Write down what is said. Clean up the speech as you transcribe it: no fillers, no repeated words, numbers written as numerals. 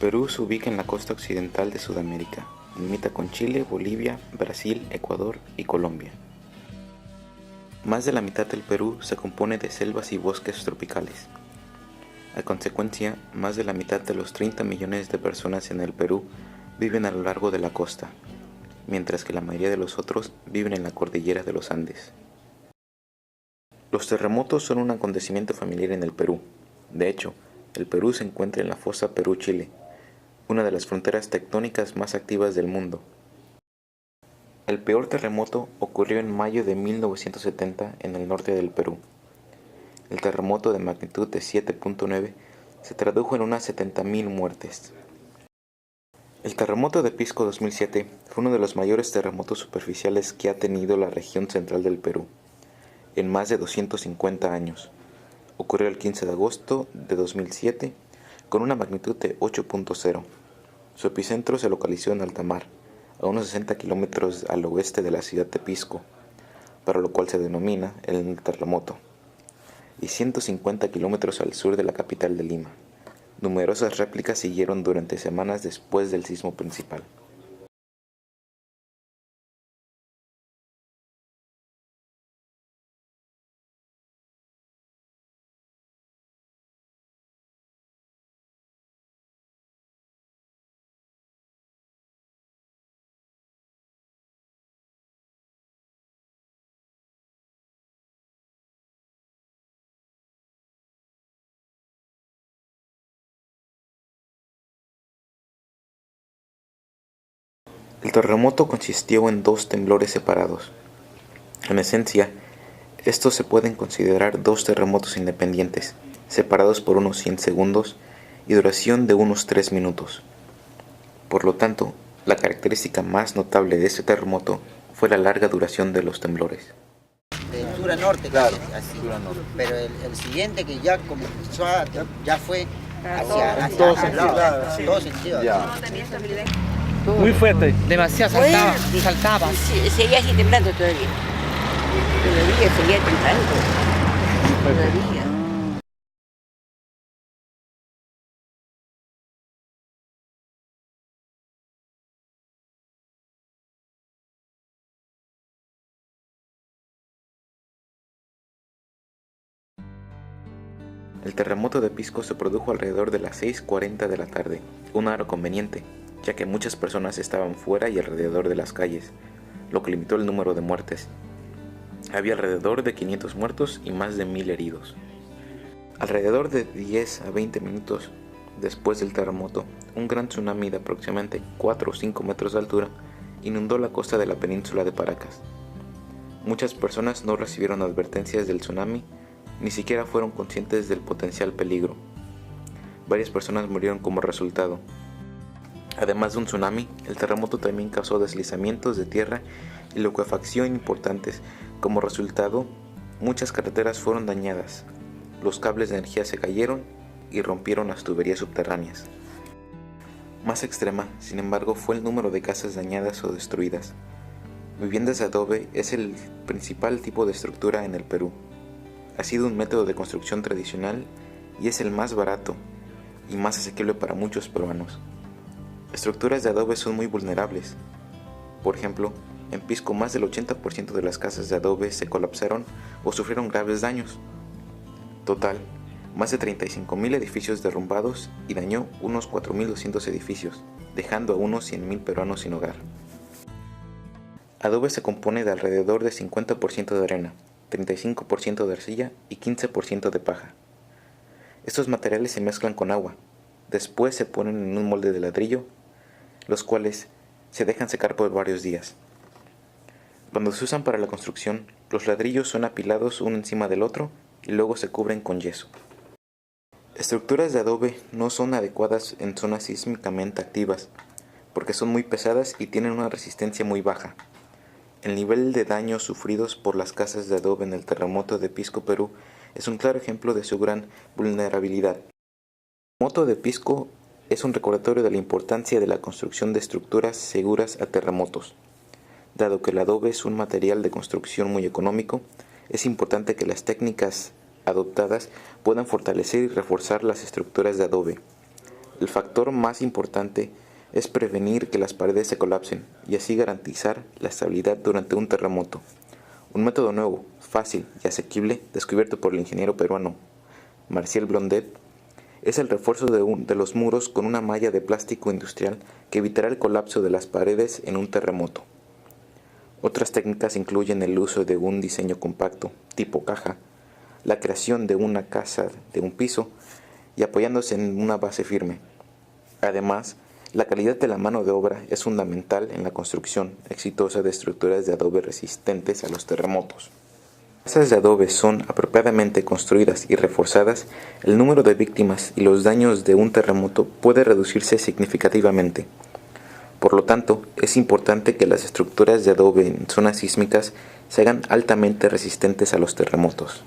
Perú se ubica en la costa occidental de Sudamérica. Limita con Chile, Bolivia, Brasil, Ecuador y Colombia. Más de la mitad del Perú se compone de selvas y bosques tropicales. A consecuencia, más de la mitad de los 30 millones de personas en el Perú viven a lo largo de la costa, mientras que la mayoría de los otros viven en la cordillera de los Andes. Los terremotos son un acontecimiento familiar en el Perú. De hecho, el Perú se encuentra en la fosa Perú-Chile, una de las fronteras tectónicas más activas del mundo. El peor terremoto ocurrió en mayo de 1970 en el norte del Perú. El terremoto de magnitud de 7.9 se tradujo en unas 70.000 muertes. El terremoto de Pisco 2007 fue uno de los mayores terremotos superficiales que ha tenido la región central del Perú en más de 250 años. Ocurrió el 15 de agosto de 2007 con una magnitud de 8.0. Su epicentro se localizó en alta mar, a unos 60 kilómetros al oeste de la ciudad de Pisco, para lo cual se denomina el terremoto, y 150 kilómetros al sur de la capital de Lima. Numerosas réplicas siguieron durante semanas después del sismo principal. El terremoto consistió en dos temblores separados. En esencia, estos se pueden considerar dos terremotos independientes, separados por unos 100 segundos y duración de unos 3 minutos. Por lo tanto, la característica más notable de este terremoto fue la larga duración de los temblores. De sur a norte, claro, así. Pero el siguiente que ya comenzó ya fue hacia todo sentido. todo sentido. Muy fuerte. Demasiado, saltaba. Sí, seguía así temblando todavía. Todavía seguía temblando. Todavía. El terremoto de Pisco se produjo alrededor de las 6:40 de la tarde, una hora conveniente, ya que muchas personas estaban fuera y alrededor de las calles, lo que limitó el número de muertes. Había alrededor de 500 muertos y más de 1.000 heridos. Alrededor de 10 a 20 minutos después del terremoto, un gran tsunami de aproximadamente 4 o 5 metros de altura inundó la costa de la península de Paracas. Muchas personas no recibieron advertencias del tsunami, ni siquiera fueron conscientes del potencial peligro. Varias personas murieron como resultado. Además de un tsunami, el terremoto también causó deslizamientos de tierra y licuefacción importantes. Como resultado, muchas carreteras fueron dañadas, los cables de energía se cayeron y rompieron las tuberías subterráneas. Más extrema, sin embargo, fue el número de casas dañadas o destruidas. Viviendas de adobe es el principal tipo de estructura en el Perú. Ha sido un método de construcción tradicional y es el más barato y más asequible para muchos peruanos. Estructuras de adobe son muy vulnerables. Por ejemplo, en Pisco más del 80% de las casas de adobe se colapsaron o sufrieron graves daños. Total, más de 35.000 edificios derrumbados y dañó unos 4.200 edificios, dejando a unos 100.000 peruanos sin hogar. Adobe se compone de alrededor de 50% de arena, 35% de arcilla y 15% de paja. Estos materiales se mezclan con agua, después se ponen en un molde de ladrillo, los cuales se dejan secar por varios días. Cuando se usan para la construcción, los ladrillos son apilados uno encima del otro y luego se cubren con yeso. Estructuras de adobe no son adecuadas en zonas sísmicamente activas, porque son muy pesadas y tienen una resistencia muy baja. El nivel de daños sufridos por las casas de adobe en el terremoto de Pisco, Perú, es un claro ejemplo de su gran vulnerabilidad. El terremoto de Pisco es un recordatorio de la importancia de la construcción de estructuras seguras a terremotos. Dado que el adobe es un material de construcción muy económico, es importante que las técnicas adoptadas puedan fortalecer y reforzar las estructuras de adobe. El factor más importante es prevenir que las paredes se colapsen y así garantizar la estabilidad durante un terremoto. Un método nuevo, fácil y asequible, descubierto por el ingeniero peruano Marcial Blondet, es el refuerzo de los muros con una malla de plástico industrial que evitará el colapso de las paredes en un terremoto. Otras técnicas incluyen el uso de un diseño compacto, tipo caja, la creación de una casa de un piso y apoyándose en una base firme. Además, la calidad de la mano de obra es fundamental en la construcción exitosa de estructuras de adobe resistentes a los terremotos. Las casas de adobe son apropiadamente construidas y reforzadas, el número de víctimas y los daños de un terremoto puede reducirse significativamente. Por lo tanto, es importante que las estructuras de adobe en zonas sísmicas se hagan altamente resistentes a los terremotos.